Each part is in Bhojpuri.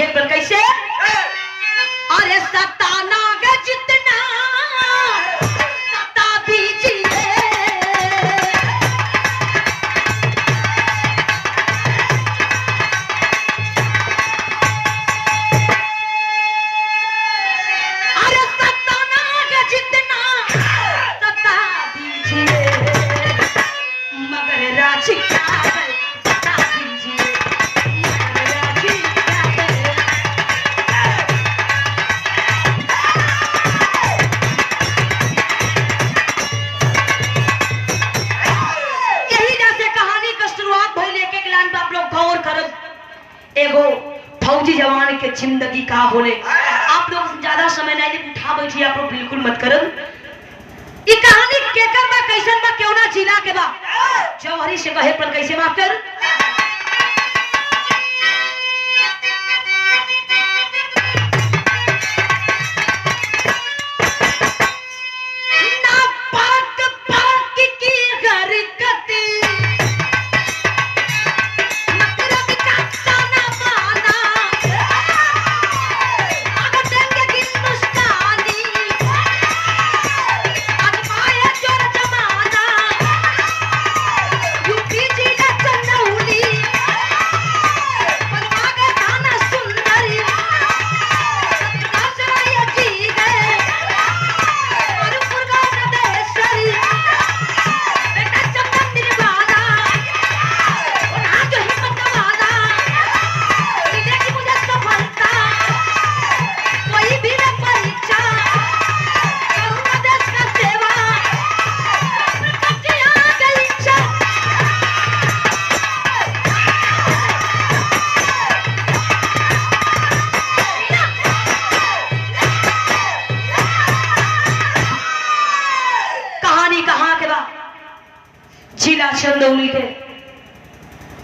कहे पर कैसे अरे सताना गे जितना सता दीजिए अरे सताना गे जितना सता दीजिए मगर राजी क्या है बता दीजिए मगर राजी क्या है एगो फौजी जवान के जिंदगी का होले। आप लोग ज्यादा समय नहीं उठा बैठिए, आप लोग बिल्कुल मत करन। ये कहानी केकर बा कैसन बा क्यों ना जिला के बा जौहरी से कहे पर कैसे मास्टर ना पाक पाक की हरकती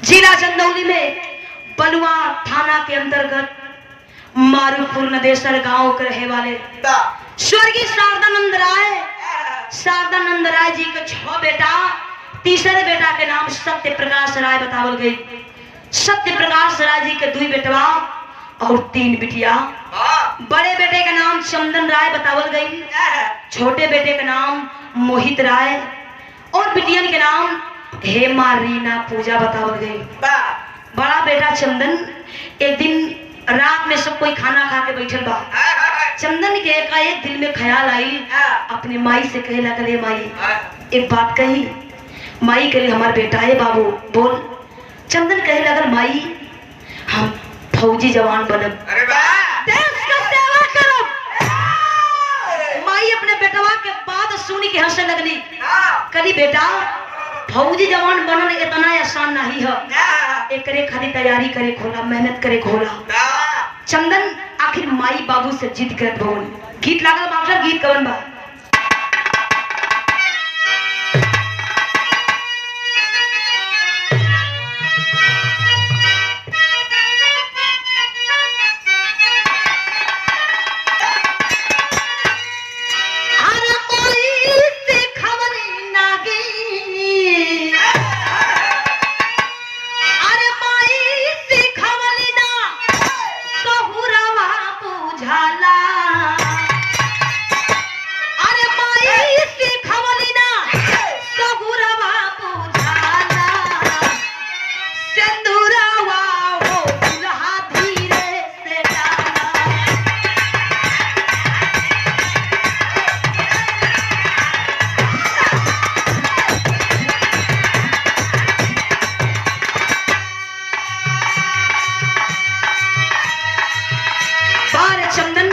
जिला चंदौली में बलुआ थाना के अंतर्गत मारूपुर नदेसर गांव के रहे वाले स्वर्गीय शारदानंद राय जी के 6 बेटा, तीसरे बेटा के नाम सत्य प्रकाश राय बतावल गई। सत्य प्रकाश राय जी के 2 बेटवा और 3 बिटिया। बड़े बेटे का नाम चंदन राय बतावल गई, छोटे बेटे का नाम मोहित राय और बिटियन के नाम हेमा रीना पूजा बतावल गई। बड़ा बेटा चंदन एक दिन रात में सब कोई खाना खा के बैठल बा। चंदन के एक दिल में ख्याल आई, अपने माई से कहे लगले माई एक बात कही। माई कहे हमार बेटा है बाबू बोल। चंदन कहे लगल माई हम फौजी जवान बनब, देश का सेवा करब। माई अपने बेटवा के बात सुनी के हंसने लगली, कली बेटा फौजी जवान बनना इतना आसान नहीं है, एकरे खाली तैयारी करे खोला, मेहनत करे खोला। चंदन आखिर माई बाबू से जिद करत बोल। गीत लागल मास्टर, गीत कवन बा चंदन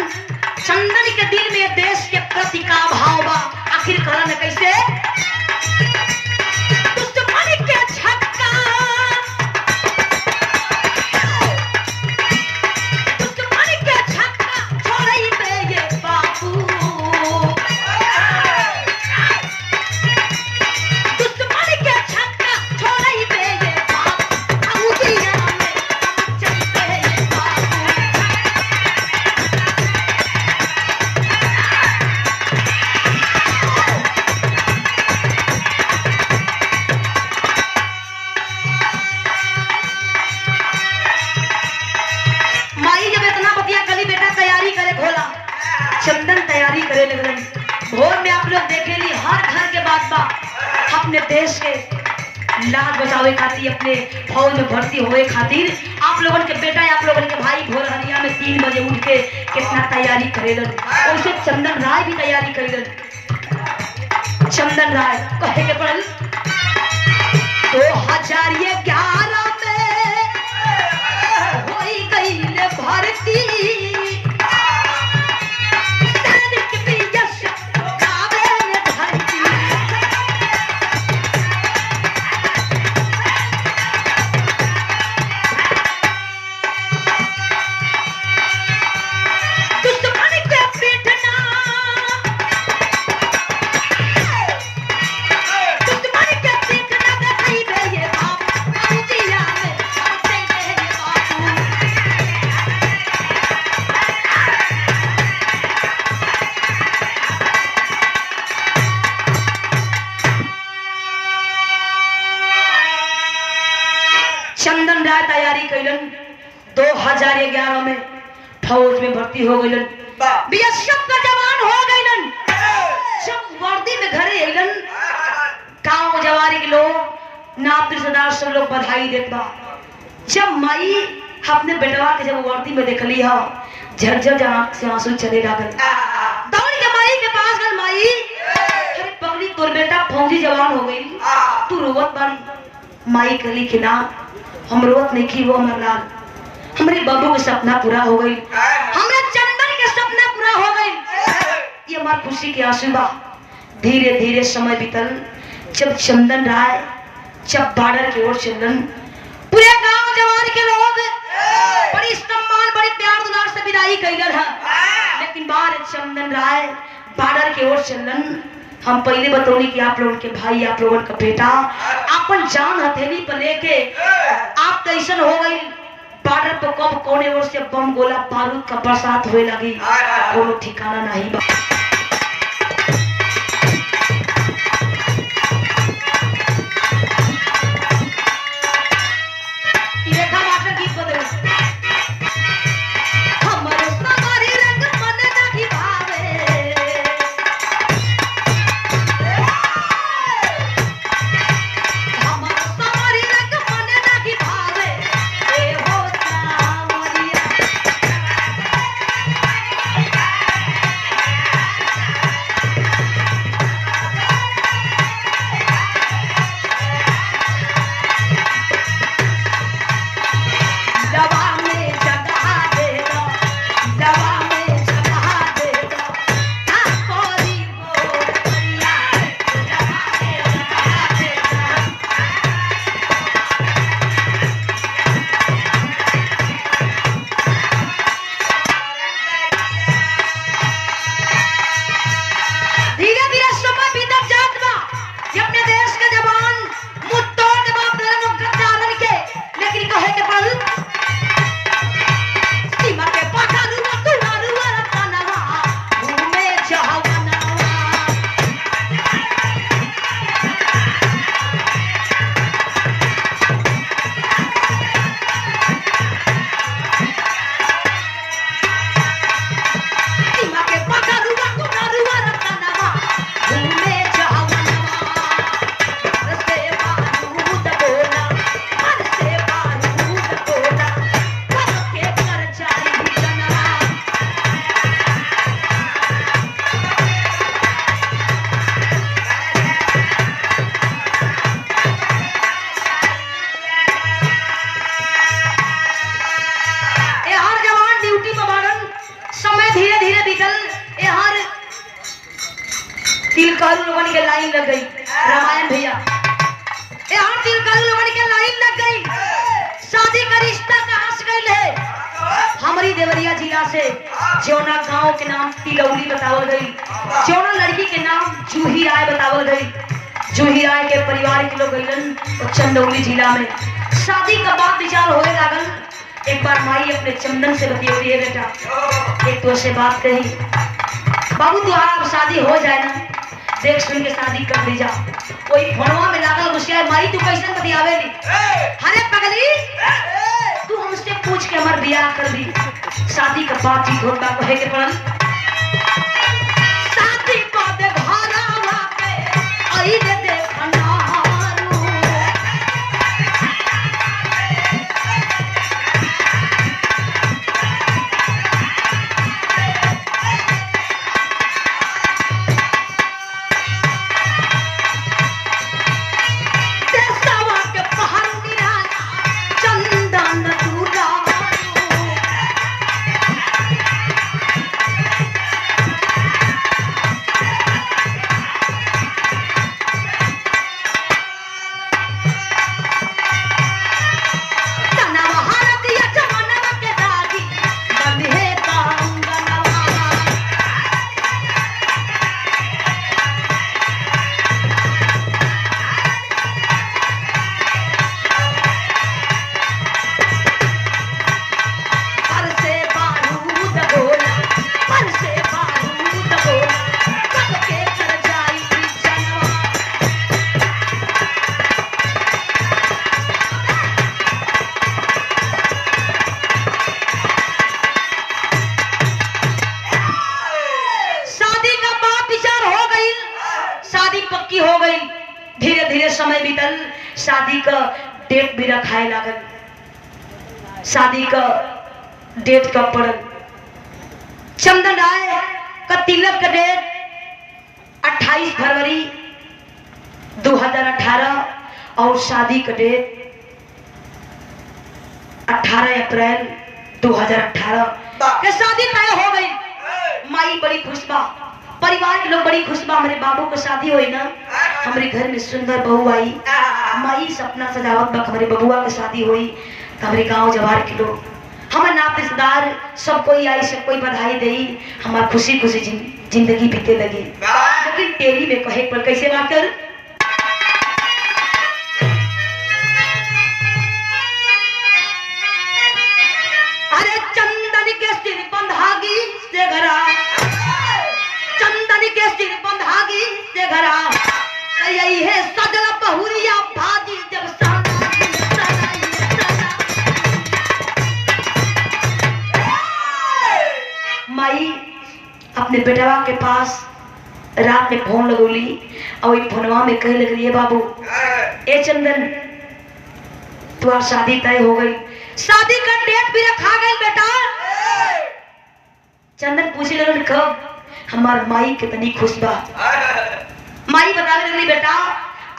चंदन तैयारी करे लगलन। भोर में आप लोग देखेली हर घर के बात बा अपने देश के लाज बचावे खातिर, अपने फौज में भर्ती होए खातिर आप लोगन के बेटा, आप लोगन के भाई भोर हरिया में 3 बजे उठ के कितना तैयारी करेलन। वैसे चंदन राय भी तैयारी करेलन। चंदन राय कहे के पड़ल 2011 में होई गई भर्ती, चंदन राय तैयारी कैलन। 2011 में फौज में भर्ती हो गईलन। बीएसएफ का जवान हो गईलन। जब वर्दी में घरे अइलन, गांव जवारी के लोग नाम रिश्तेदार सब लोग बधाई देत बा। जब माई अपने बेटवा के जब वर्दी में देखली ह, झरझर आंख से आंसू चले लागल। दौड़ के माई के पास गल, माई अरे पगली तोर बेटा फौजी जवान हो गई, तू रोवत बानी। माई कहली कि ना हम रोवत नहीं की, वो हमर लाल, हमारे बाबू के सपना पूरा हो गई, हमारे चंदन के सपना पूरा हो गई। ये हमारी खुशी के आंसू बा। धीरे धीरे समय बीतल। जब चंदन राय जब बॉर्डर की ओर चलन, पूरे गांव जवान के लोग बड़ी सम्मान, बड़ी प्यार दुलार से विदाई कैलन है। लेकिन बाहर चंदन राय बॉर्डर की ओर चलन। हम पहले बतौनी कि आप लोगों के भाई, आप लोगों का बेटा अपन जान हथेली पर लेके आप कैसन हो गई। बॉर्डर पर कब कोने ओर से बम गोला बारूद का बरसात होए लगी, कोनो ठिकाना नहीं बा। तिलकारू लोगन के लाइन लग गई। रामायण भैया यहाँ तिलकारू लोगन के लाइन लग गई। शादी का रिश्ता कहाँ से गई है? हमारी देवरिया जिला से जौना गांव के नाम तिलौली बतावल गई, जौना लड़की के नाम जूही राय बतावल गई। जूही राय के परिवार के लोग गईलन और चंदौली जिला में शादी का बात विचार होने लागल। एक बार माई अपने चंदन से बतियौली है, बेटा एक तो से बात कही, बाबू तुम्हारा शादी हो जाए ना, देख सुन के शादी कर दी जा। कोई फोनवा में लागल मुझसे, माई तू कैसे बतियावेली? अरे पगली तू हमसे पूछ के हमार बियाह कर दी। शादी का बातचीत होता कहे के पड़ल। आई रे देखना पक्की हो गई। धीरे धीरे समय बीतल, शादी का डेट भी रखाए लागल। शादी का डेट कब पड़ल? चंदन राय का तिलक का डेट 28 फरवरी 2018 और शादी का डेट 18 अप्रैल 2018 के शादी तय हो गई। माई बड़ी खुश बा, परिवार के लोग बड़ी खुश बा। हमारे बाबू का शादी हुई ना, हमारे घर में सुंदर बहू आई। माई सपना सजावट बा, हमारे बबुआ की शादी हुई तो हमारे गांव जवार के लोग, हमारे नात रिश्तेदार सब कोई आई, सब कोई बधाई दे। हमारा खुशी खुशी जिंदगी बीते लगी। लेकिन तेरी में कहे पर कैसे बाकर अरे चंदन के सिर बंधागी से घरा, चंदन के सिर बंधागी से घरा, यही है सजल बहुरिया भाजी जब माई अपने बेटवा के पास रात में फोन लगोली और वही फोनवा में कहे लग रही है, बाबू ए चंदन तुम्हारी शादी तय हो गई, शादी का डेट भी रखा गई बेटा। चंदन पूछे लगन कब? हमार माई कितनी खुश बा। माई बताने लगी बेटा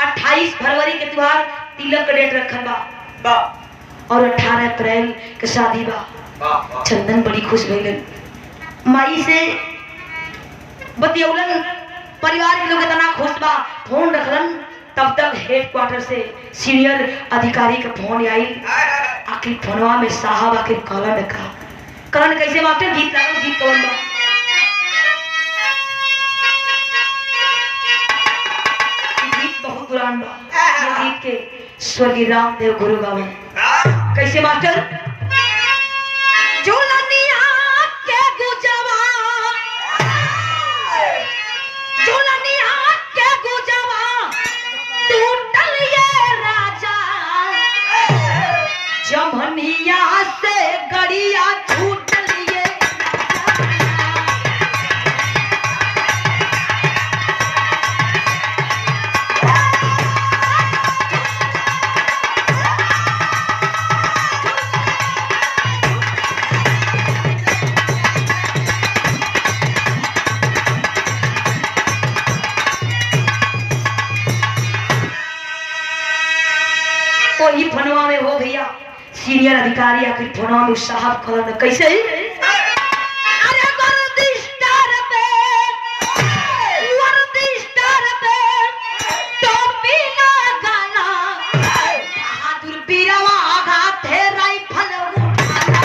28 फरवरी के तुम्हार तिलक का डेट रखल बा और 18 अप्रैल के शादी बा। चंदन बड़ी खुश भइलन, माई से बतियौलन, परिवार के लोग इतना खुश बा। फोन रखलन, तब तक हेडक्वार्टर से सीनियर अधिकारी का फोन आई। आखिर फोनवा में साहब आखिर कहलन में कहा कहलन कैसे मास्टर गीत लागल, गीत कौन बा? गीत बहुत पुरान बा, ये गीत के स्वर्गीय रामदेव गुरु गावे। कैसे मास्टर? झूलनिया के गुजवा, झूलनिया के गुजवा टूटल ये राजा, जमनिया से गड़िया छूटल ये कोई फनवा में हो भैया सीनियर अधिकारी आखिर फोनवा में साहब खलन कैसे? अरे वर्दिस्टर पे, वर्दिस्टर पे टोपी लगाना, बहादुर बीरवा आघाते राइफल उठाना।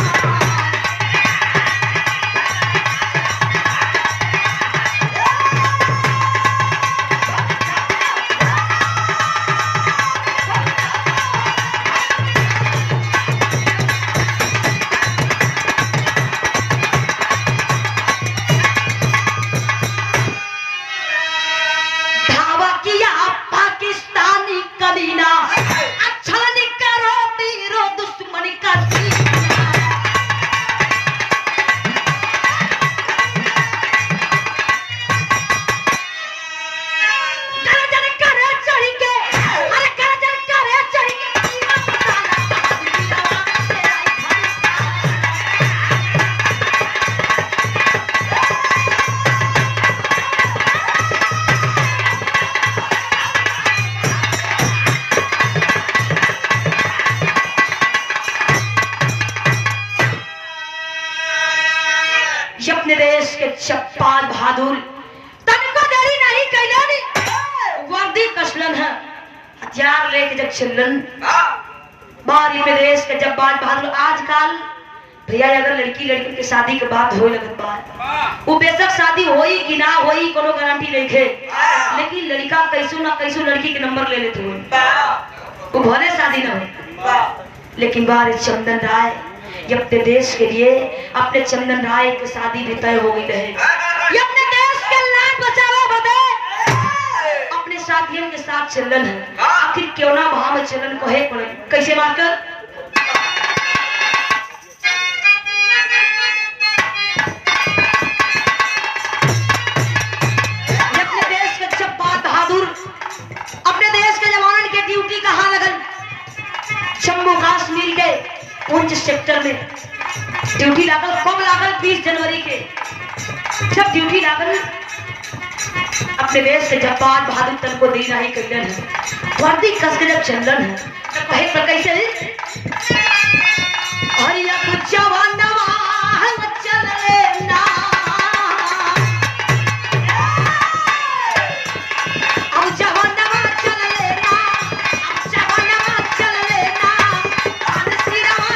ये अपने देश के चप्पाल बहादुर तनको देरी नहीं कैलन, वर्दी कसलन है, हथियार लेके जब चलन बारी में देश के जब्बार बहादुर। आजकल भैया अगर लड़की के शादी के बाद हो लगत बात, वो बेशक शादी होई कि ना होई कोनो गारंटी नहीं है, लेकिन लड़का कैसू ना कैसू लड़की के नंबर ले लेते हुए वो भले शादी ना हो। लेकिन बार चंदन राय ये अपने देश के लिए, अपने चंदन राय की शादी भी तय हो गई है। ये अपने देश के लान बचावा बदे अपने साथियों के साथ चलन है। आखिर क्यों ना वहां में चलन को है कैसे मारकर अपने देश के चप्पा बहादुर अपने देश के जवानों के ड्यूटी कहां लगन, जम्मू कश्मीर के पुंछ सेक्टर में ड्यूटी लागल। कब लागल? 20 जनवरी के जब ड्यूटी लागल अपने देश के जब्बार बहादुर तन को दी नहीं कैलन है, वर्दी कस के जब चंदन है तब कहे पर कैसे अरे अब जवानवा चले ना, अब जवानवा चले ना, अब जवानवा चले ना, सिरवा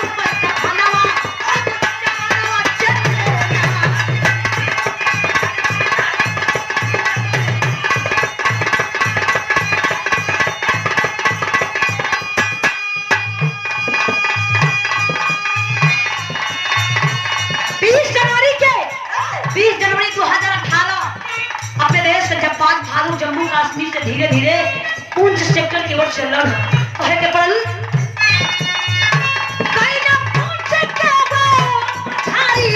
ऊपर खानवा चले ना। अपने देश के जब्बार बहादुर जम्मू कश्मीर से धीरे धीरे पुंछ सेक्टर की ओर चल रहा है। कहे के पड़ल कहीं ना पुंछ के वो थारी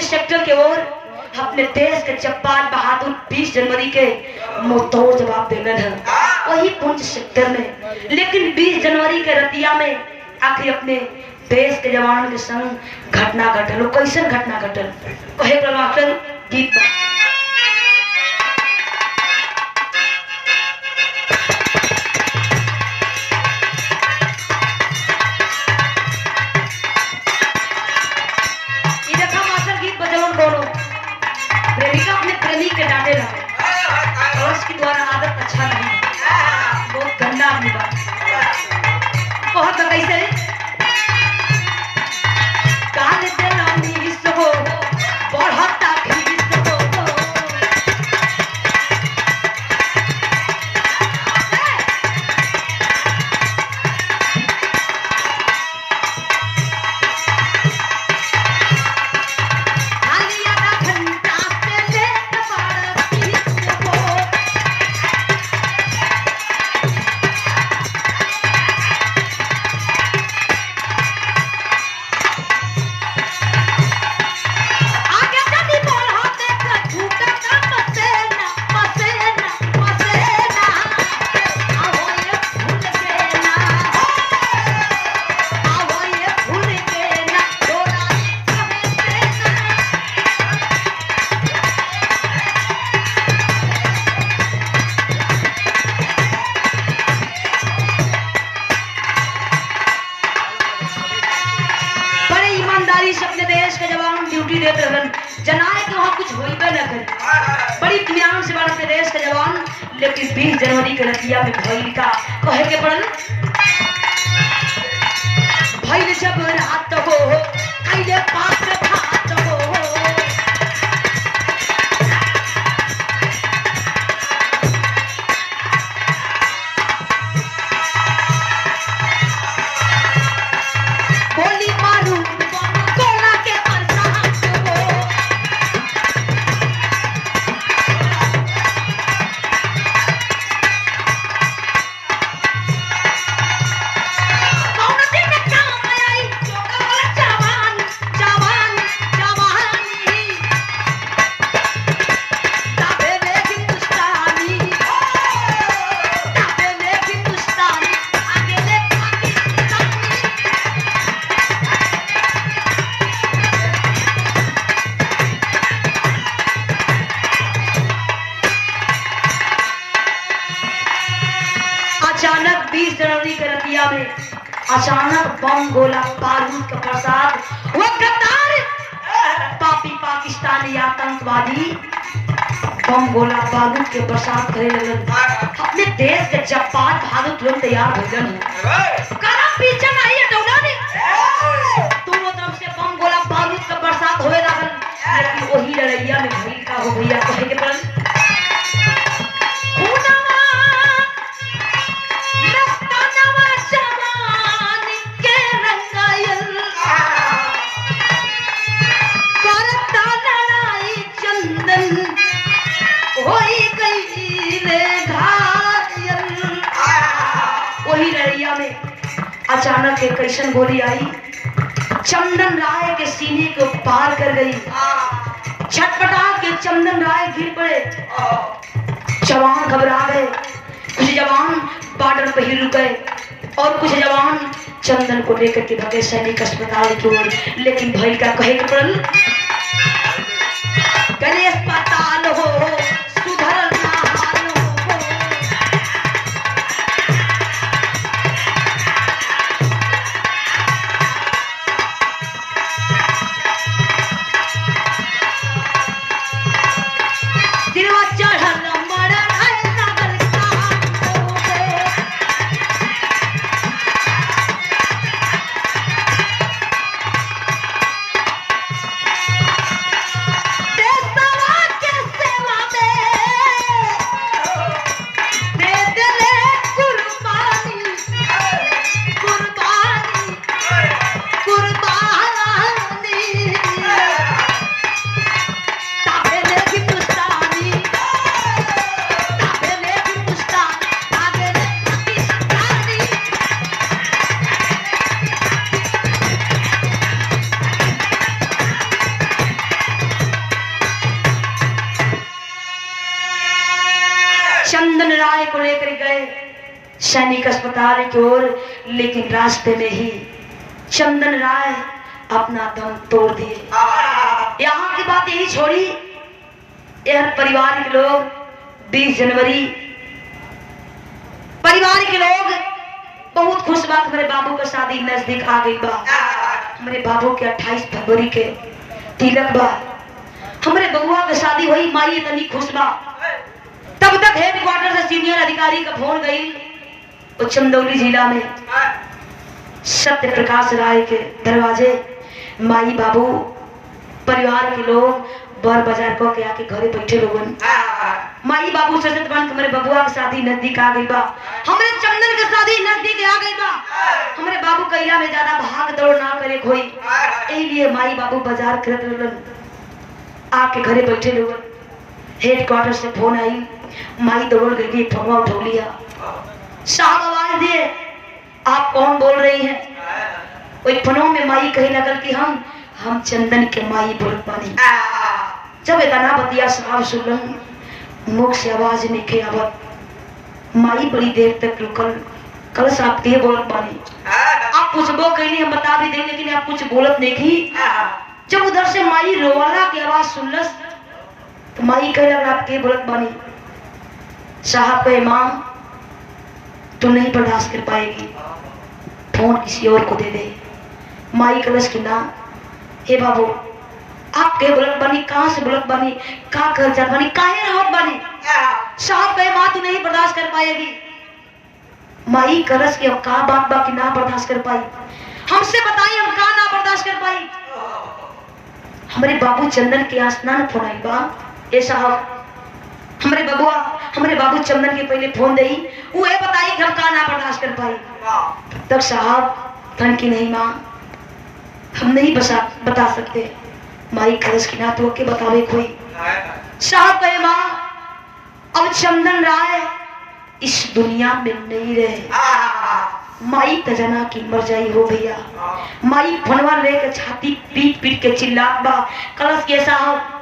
सेक्टर के ओर अपने देश के जब्बार बहादुर 20 जनवरी के मुंहतोड़ जवाब देने हैं वही पुंछ सेक्टर में। लेकिन 20 जनवरी के रतिया में आखिर अपने देश के जवानों के संग घटना घटल। कैसन घटना घटल कहे प्रमास्टर गीत प्रेमिका अपने प्रेमी के डांटे रहे और उसके द्वारा आदत अच्छा नहीं, बहुत गंदा आदमी बात बहुत कैसे काल देलानी सो बढ़ता अपने देश के जवान ड्यूटी देते रहन जनाए कि वहाँ कुछ होइबे न करे बड़ी इत्मीनान से अपने देश के जवान। लेकिन 20 जनवरी के रतिया में भइल का कहे के पड़ल भइल जब रात हो आइले पास भात हो अचानक 20 जनवरी के रतिया में अचानक बम गोला बारूद का बरसात, वो गद्दार पापी पाकिस्तानी आतंकवादी बम गोला बारूद के बरसात करे लगन। अपने देश के जब्बार बहादुर तुरंत तैयार हो गए, करा पीछे नहीं हटौना ने, दोनों तरफ से बम गोला बारूद का बरसात होए लगन। लेकिन वही लड़ैया में भीड़ का हो भैया कहे के पड़ल, वही लड़ैया में अचानक एक कैसन गोली आई, चंदन राय के सीने को पार कर गई। छटपटा के चंदन राय गिर पड़े, जवान घबरा गए, कुछ जवान बॉर्डर पे ही रुक गए और कुछ जवान चंदन को लेकर के भागे सैनिक अस्पताल की ओर। लेकिन भाई का कहे के पड़ल, गले अस्पताल हो सुधर ना हाल हो। दिलवा चढ़ल मरल है लगल काम होवे। देशवा के सेवा में दे दिले कुर्बानी, कुर्बानी, कुर्बानी। ताबेले हिंदुस्तानी, ताबेले हिंदुस्तान, ताबेले पाकिस्तानी। चंदन राय को लेकर गए सैनिक अस्पताल की ओर, लेकिन रास्ते में ही चंदन राय अपना दम तोड़ दिए। यहाँ की बात यही छोड़ी, यह परिवार के लोग 20 जनवरी परिवार के लोग बहुत खुश बात, हमारे बाबू का शादी नजदीक आ गई बा। हमारे बाबू के 28 फरवरी के तिलक बा, हमारे बबुआ के शादी हुई, माई इतनी खुश बा। तब तक हेडक्वार्टर से सीनियर अधिकारी का फोन गई, वो चंदौली जिला में सत्य प्रकाश राय के दरवाजे माई बाबू परिवार के लोग बर बाजार को के आके घरे बैठे लोगन। माई बाबू सचत बन हमारे बबुआ की शादी नजदीक आ गई बा, हमारे चंदन की शादी नजदीक आ गई बा। हमारे बाबू कैला में ज्यादा भाग दौड़ ना करे कोई, यही लिए माई बाबू बाजार करत लोगन आके घरे बैठे लोगन। हेडक्वार्टर से फोन आई, माई दौड़ गई, फोन उठा लिया। साहब आवाज दिए, आप कौन बोल रही हैं? वही फोनों में माई कहे लगल कि हम चंदन के माई बोल पानी। जब इतना बतिया साहब सुनलन, मुख से आवाज निकले आवत। माई बड़ी देर तक रुकल, कल साहब के बोल पानी। आप कुछ वो कहली हम बता भी दें, लेकिन आप कुछ बोलत नहीं की। जब उधर से माई रोवाला की आवाज सुनलस तो माई कहे लगा आप के बोलत बानी। साहब कहे माँ तू नहीं बर्दाश्त कर पाएगी, फोन किसी और को दे दे। माई कलश की ना, हे बाबू आप के बोलत बानी, कहाँ से बोलत बानी, का कर जात बानी, काहे रहत बानी? साहब कहे माँ तू नहीं बर्दाश्त कर पाएगी। माई कलश की अब का बात बा कि ना बर्दाश्त कर पाई, हमसे बताइए हम का ना बर्दाश्त कर पाई। हमारे बाबू चंदन के आसनान फोन आई बा। ए साहब हमारे बाबू चंदन के पहले फोन दई, वो ये बताई कि हम का ना बर्दाश्त कर पाई। तब साहब धन की नहीं माँ, हम नहीं बता सकते। माई खरस की ना तो के बतावे कोई। साहब कहे माँ अब चंदन राय इस दुनिया में नहीं रहे। माई तजना की मर जाई हो भैया। माई फनवा लेके छाती पीट पीट के चिल्लात बा। कलश के साहब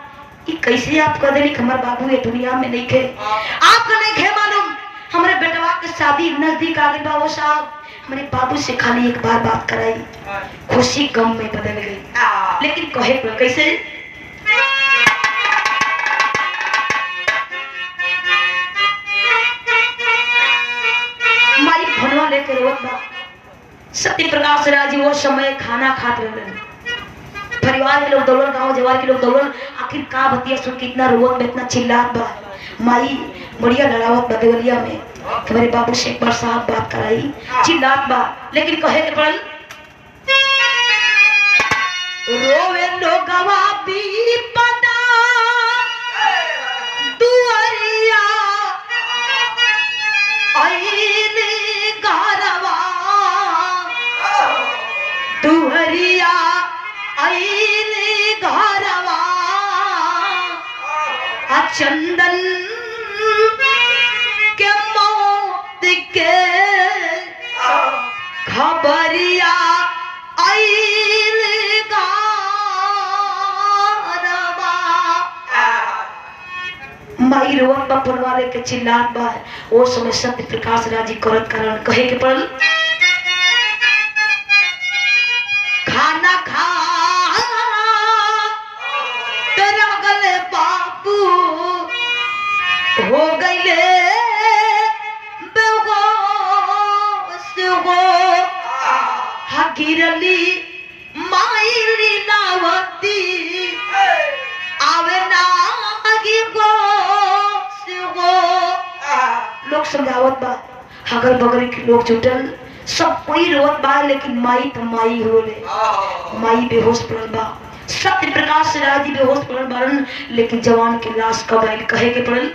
ये कैसे आप कह देली हमार बाबू ये दुनिया में नहीं खे, आपका नहीं खे मालूम हमारे बेटवा के शादी नजदीक आ गई बा। वो साहब हमारे बाबू से खाली एक बार बात कराई, खुशी गम में बदल गई। लेकिन कहे कैसे? सत्य प्रकाश राज जी वो समय खाना खाते रहे, परिवार के लोग दौड़ल, गांव जवार के लोग दौड़ल, आखिर का बतिया सुन के इतना रोवत में इतना चिल्लात बा। माई बढ़िया लड़ावत बा देवलिया में कि मेरे बाबू से एक बार साहब बात कराई, चिल्लात बा, लेकिन कहे के पड़ल रोवे लोगवा भी पता दुआरिया आईने गारवा दुहरिया आईने गारवा चंदन के मौत के खबरिया आईने गारवा। माई रोवत बा पुरवाले के चिल्लात बा। ओ समय सत्य प्रकाश राजी करत कारण कहे के पड़ल खाना खा तेरा गले बाबू हो गईले बेहोश हो हकीरली माई लीलावती आवे ना लोग समझावत बा, अगल बगल के लोग जुटल, सब कोई रोवत बा, लेकिन माई तो माई होले। माई बेहोश पड़ल बा, सत्य प्रकाश राजी बेहोश पड़ल बारन, लेकिन जवान के लाश कब आइल कहे के पड़ल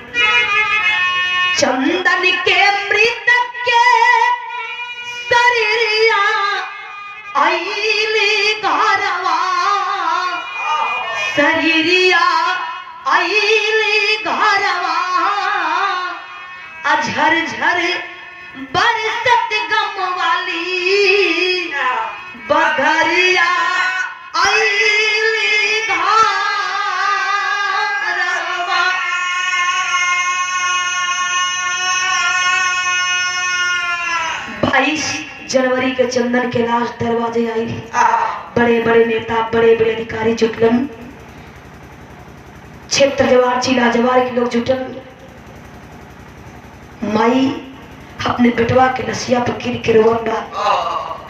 चंदन के मृतक के शरीरिया आइले घरवा शरीरिया आइले घरवा झर झर बरसत गम वाली बघरिया आइली घरवा। 22 जनवरी के चंदन के लाश दरवाजे आई। बड़े बड़े नेता बड़े बड़े अधिकारी जुटलन, क्षेत्र जवार जिला जवार के लोग जुटल। माई अपने बेटवा के नसिया पर गिर के रोवत बा,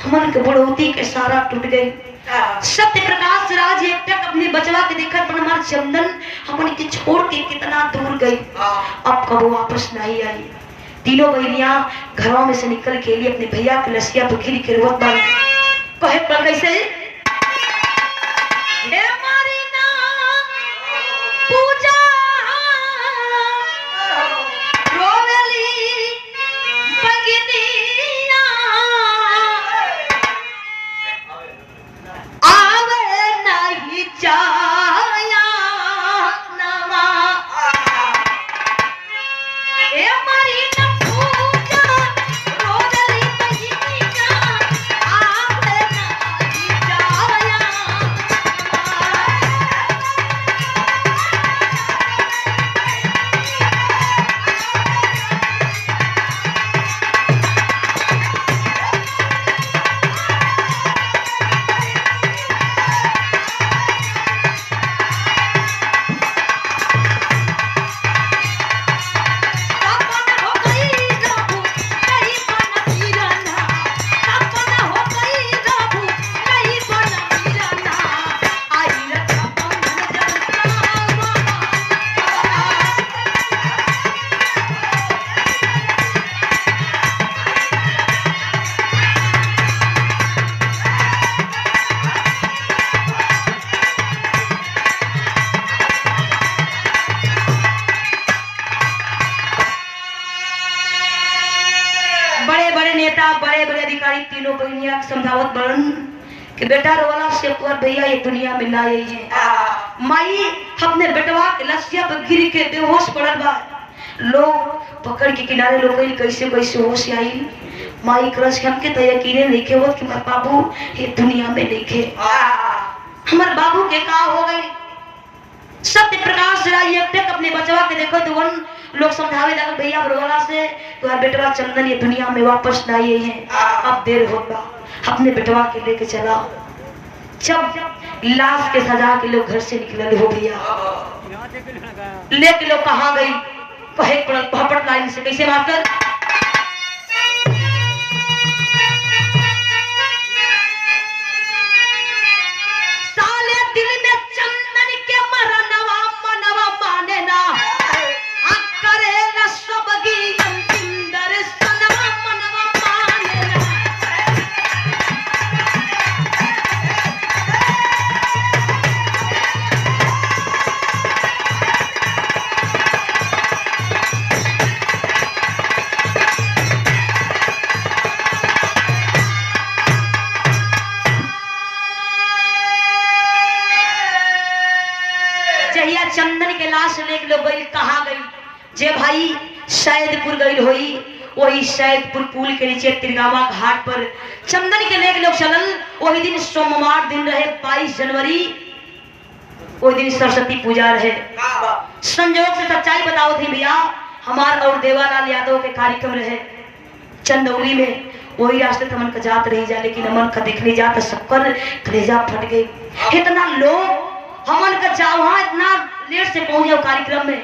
हमन के बुढ़ौती के सारा टूट गई। सत्य प्रकाश राज एक तक अपने बचवा के देखत पर हमार चंदन हमन के छोड़ के कितना दूर गई, अब कब वापस नहीं आई। तीनों बहनियां घरों में से निकल के लिए अपने भैया के नसिया पर गिर के रोवत बा। कहे पर कैसे पूजा बड़े बड़े अधिकारी तीनों बहनिया समझावत बड़न कि बेटा रोला से पर भैया ये दुनिया में ना आई है। माई अपने बेटवा के लसिया पर गिर के बेहोश पड़ल बा। लोग पकड़ के किनारे लोग कैसे कैसे होश आई। माई क्रश हमके तो यकीन नहीं के वो कि मेरे बाबू ये दुनिया में नहीं खे, हमारे बाबू के का हो गई। सत्य प्रकाश राय तक अपने बचवा के देखो तो वन लोग समझावे लगे भैया रोला से तुम्हारा बेटवा चंदन ये दुनिया में वापस ना आई है, अब देर होगा, अपने बेटवा के लेके चला। जब लाश के सजा के लोग घर से निकले हो भैया लेके लोग कहाँ गई कहे पहपट लाइन से कैसे मास्टर लेके लोग गई कहाँ गई जे भाई सैदपुर गई होई वही सैदपुर पुल के नीचे तिरगावा घाट पर चंदन के लेके लोग चलल। वही दिन सोमवार दिन रहे 22 जनवरी, वही दिन सरस्वती पूजा रहे। संजोग से सच्चाई बताओ थी भैया, हमार और देवालाल यादव के कार्यक्रम रहे चंदौली में। वही रास्ते तो मन का जात रही जा, लेकिन हमन का देखने जात सबकर कलेजा फट गई। इतना लोग हमन का जा वहां इतना लेट से पहुंचे कार्यक्रम में,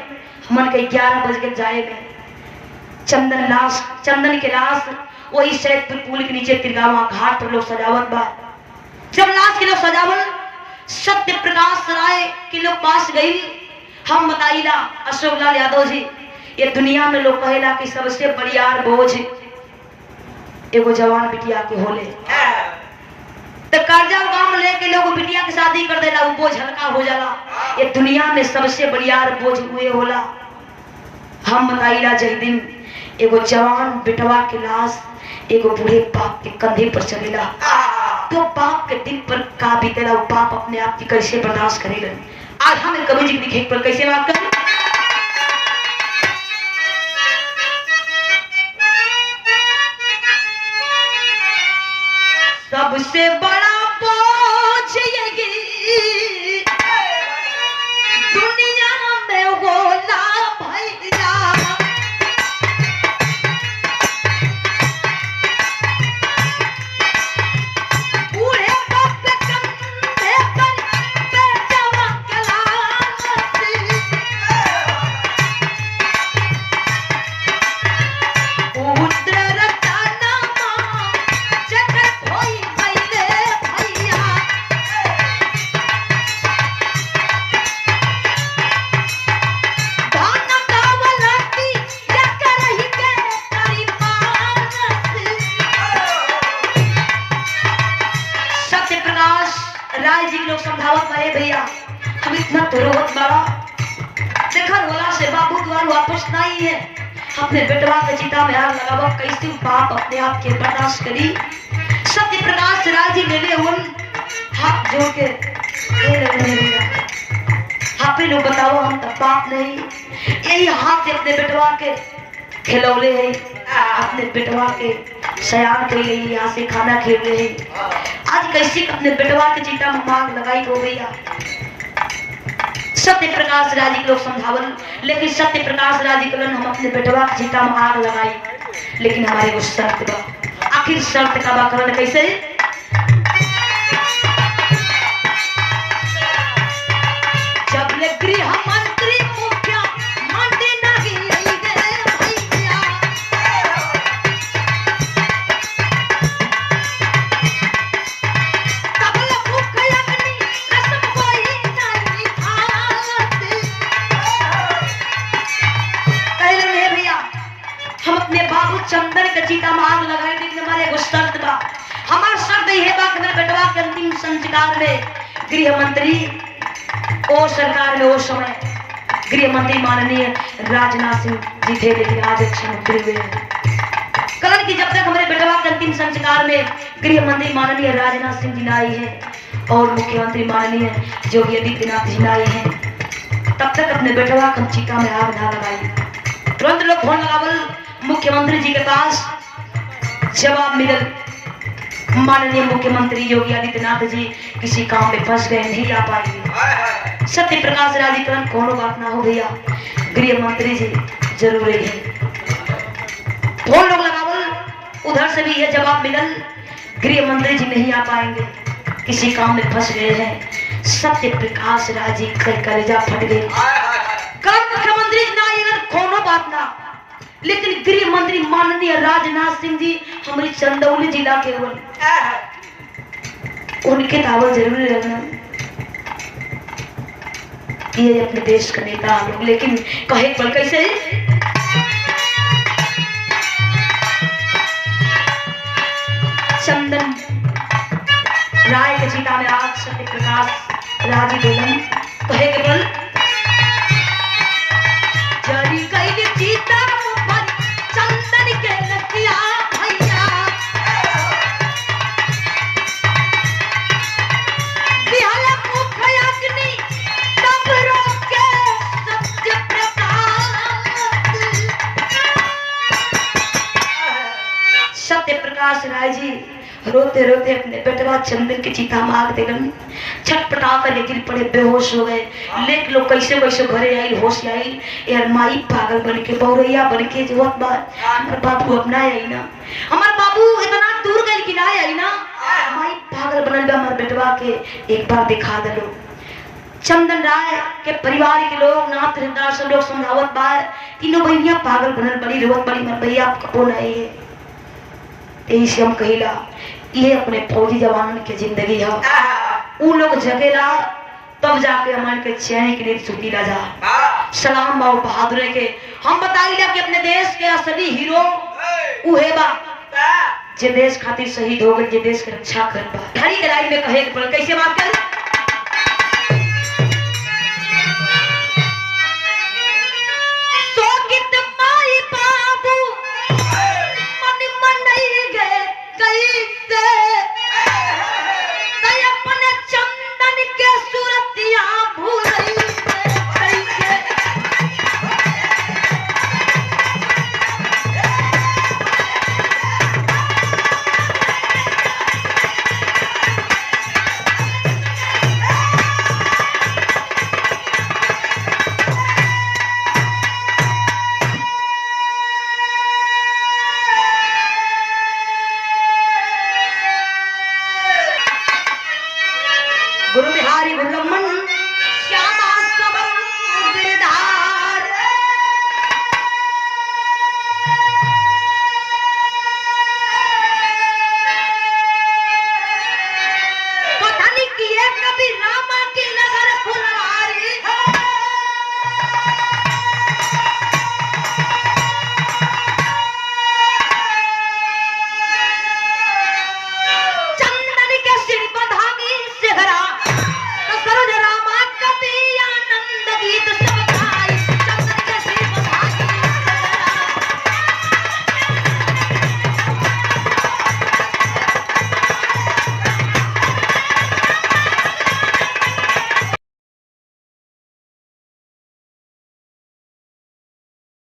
हमन के 11 बज के जाए में। चंदन के लाश वही सैदपुर पुल के नीचे तिरगावा घाट पर लोग सजावत बा। जब लाश के लोग सजावल सत्य प्रकाश राय के लोग पास गई, हम बताइला अशोक लाल यादव जी, ये दुनिया में लोग कहेला कि सबसे बड़ियार बोझ एगो जवान बिटिया के होले। तो कर्जा गांव लेके लोग बिटिया की शादी कर देला, वो बोझ हल्का हो जाला। ये दुनिया में सबसे बड़ियार बोझ हुए होला। हम बताइला जय दिन एगो जवान बिटवा के लाश एगो बूढ़े बाप के कंधे पर चलेला, तो बाप के दिल पर का बीतेला, वो बाप अपने आप की कैसे बर्दाश्त करेला। आज हम कवि जी लिखे पर कैसे बात करें। सबसे बड़ा बोझ ये दुनिया में होला भैया, बूढ़े बाप के कंधे पर बेटवा के लाश, पुत्र रतना मां जगत होई भइले भैया। धान गावलती जकरही के करी मानस। सत्य प्रकाश राय जी लोग समझावत रहे भैया, हम इतना तो रोवत बाड़ा, देखर होला से बाबू द्वार वापस नहीं है। अपने बेटवा के चिता में आग लगावा, कैसे बाप अपने आप के बर्दाश्त करी। सत्य प्रकाश राय जी लेले उन हाथ जोड़ के आप ही लोग बताओ, हम तो बाप नहीं, यही हाथ से अपने बेटवा के खिलौले है, अपने बेटवा के सयान के लिए यहाँ से खाना खेले है। आज कैसे अपने बेटवा के चिता में आग लगाई हो भैया। सत्य प्रकाश राजी के लोग समझावल, लेकिन सत्य प्रकाश राजी के हम अपने बेटवा के चिता में आग लगाई, लेकिन हमारे वो शर्त बा। आखिर शर्त का बाकरण कैसे? जब ले गृह मंत्री मुखिया मंडी नहीं गए भैया, तब ले मुखिया अपनी कसम कोई नहीं खाते। कहले भैया हम अपने बाबू चंदन के चिता में आग लगाए, लेकिन हमारे एगो शर्त बा। हमार शर्त ये बा कि मेरे बेटवा के अंतिम संस्कार में गृह मंत्री ओ सरकार में उस समय गृह मंत्री माननीय राजनाथ सिंह जी थे, लेकिन आज मुख्यमंत्री हुए हैं। कल की जब तक हमारे बेटवा के अंतिम संस्कार में गृह मंत्री माननीय राजनाथ सिंह जी लाई है और मुख्यमंत्री माननीय योगी आदित्यनाथ जी लाई है, तब तक अपने बेटवा के चिता में आग ना लगाई। तुरंत लोग फोन लगावल मुख्यमंत्री जी के पास, जवाब मिलल माननीय मुख्यमंत्री योगी आदित्यनाथ जी किसी काम में फंस गए, नहीं आ पाएंगे। सत्य प्रकाश राजीकरण कोनो बात ना हो भैया, गृह मंत्री जी जरूरी है। फोन लोग लगावल, उधर से भी यह जवाब मिलल गृह मंत्री जी नहीं आ पाएंगे, किसी काम में फंस गए हैं। सत्य प्रकाश राजी का कलेजा फट गए। मुख्यमंत्री जी ना कोनो बात ना, लेकिन गृह मंत्री माननीय राजनाथ सिंह जी हमारी चंदौली जिला के उनके दावत जरूर रहना, ये अपने देश का नेता लोग, लेकिन कहे पर कैसे? चंदन राय के चिता में आग सत्य प्रकाश राजी बेलन कहे के बल जरी गई चिता पर चंदन के लतिया भैया, बिहार मुखया अग्नि तब रोके सत्य सत्य प्रकाश राय जी रोते रोते अपने बेटवा चंदन की चिता मार देलन। छटपटा कर गिर पड़े, बेहोश हो गए। लेक लोग कैसे कैसे घरे आई, होश आई। यार माई पागल बन के बौरैया बन के जोत बा हमार बाबू अपना आई ना, हमार बाबू इतना दूर गए कि ना आई ना, माई पागल बनल बा हमार बेटवा के एक बार दिखा दलो। चंदन राय के परिवार के लोग नाथ हृदय सब लोग समझावत बा, तीनों बहनियां पागल बनल बड़ी रोवत बड़ी, मर भैया आप कबो नहीं है। यही से हम कहिला ये अपने फौजी जवान के जिंदगी है। उन लोग जगेला तब जाके हमारे के चैन के लिए सुती राजा। सलाम बाबू बहादुर के हम बताइला कि अपने देश के असली हीरो उहे बा जे देश खातिर शहीद हो गए, जे देश के रक्षा करत बा। घड़ी के लाइन में कहे के पड़ल, कैसे बात कर